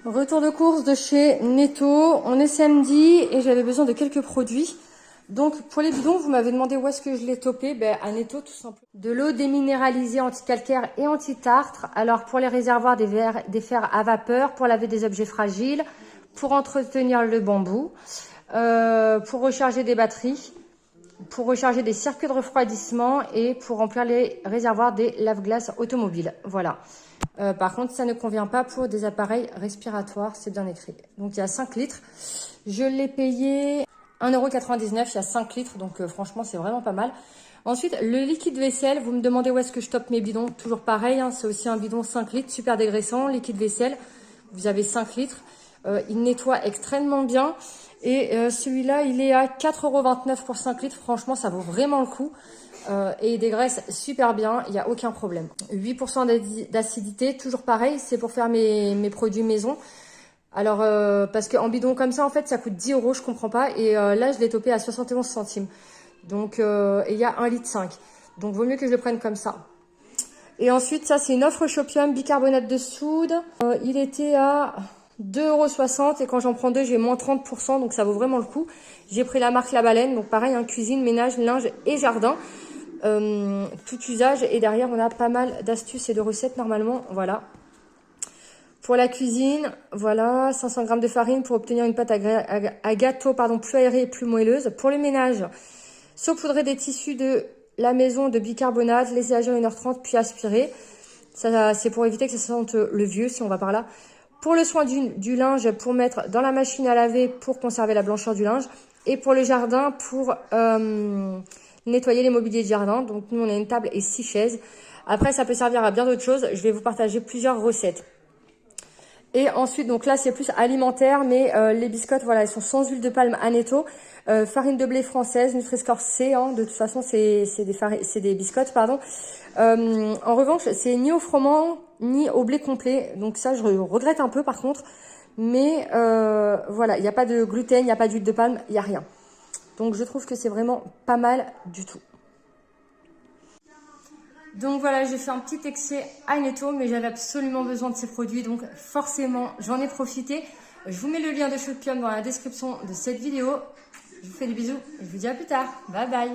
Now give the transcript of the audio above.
Retour de course de chez Netto. On est samedi et j'avais besoin de quelques produits. Donc pour les bidons, vous m'avez demandé où est-ce que je les topais. Ben, à Netto tout simplement. De l'eau déminéralisée anti-calcaire et anti-tartre. Alors pour les réservoirs des fers à vapeur, pour laver des objets fragiles, pour entretenir le bambou, pour recharger des batteries, pour recharger des circuits de refroidissement et pour remplir les réservoirs des lave-glaces automobiles. Voilà. Par contre, ça ne convient pas pour des appareils respiratoires, c'est bien écrit. Donc, il y a 5 litres. Je l'ai payé 1,99 €, il y a 5 litres, donc franchement, c'est vraiment pas mal. Ensuite, le liquide vaisselle, vous me demandez où est-ce que je tope mes bidons. Toujours pareil, hein, c'est aussi un bidon 5 litres, super dégraissant, liquide vaisselle. Vous avez 5 litres. Il nettoie extrêmement bien. Et celui-là, il est à 4,29 € pour 5 litres. Franchement, ça vaut vraiment le coup. Et il dégraisse super bien, il n'y a aucun problème. 8% d'acidité, toujours pareil, c'est pour faire mes produits maison. Alors, parce qu'en bidon comme ça, en fait, ça coûte 10 €, je comprends pas. Et là, je l'ai topé à 71 centimes. Donc, et il y a 1,5 litre. Donc, vaut mieux que je le prenne comme ça. Et ensuite, ça, c'est une offre Shopium, bicarbonate de soude. Il était à 2,60 € et quand j'en prends deux, j'ai moins 30%, donc ça vaut vraiment le coup. J'ai pris la marque La Baleine, donc pareil, hein, cuisine, ménage, linge et jardin. Tout usage, et derrière on a pas mal d'astuces et de recettes normalement. Voilà, pour la cuisine, voilà, 500 g de farine pour obtenir une pâte à gâteau plus aérée et plus moelleuse. Pour le ménage, saupoudrer des tissus de la maison de bicarbonate, laisser agir 1h30 puis aspirer. Ça, c'est pour éviter que ça sente le vieux, si on va par là. Pour le soin du linge, pour mettre dans la machine à laver pour conserver la blancheur du linge. Et pour le jardin, pour nettoyer les mobiliers de jardin. Donc nous, on a une table et 6 chaises. Après, ça peut servir à bien d'autres choses. Je vais vous partager plusieurs recettes. Et ensuite, donc là, c'est plus alimentaire, mais les biscottes, voilà, elles sont sans huile de palme à Netto. Farine de blé française, Nutri-Score C, hein, de toute façon, c'est des biscottes, pardon. En revanche, c'est ni au froment, ni au blé complet. Donc ça, je regrette un peu, par contre. Mais voilà, il n'y a pas de gluten, il n'y a pas d'huile de palme, il n'y a rien. Donc je trouve que c'est vraiment pas mal du tout. Donc voilà, j'ai fait un petit excès à Netto, mais j'avais absolument besoin de ces produits, donc forcément j'en ai profité. Je vous mets le lien de Shopium dans la description de cette vidéo. Je vous fais des bisous et je vous dis à plus tard. Bye bye.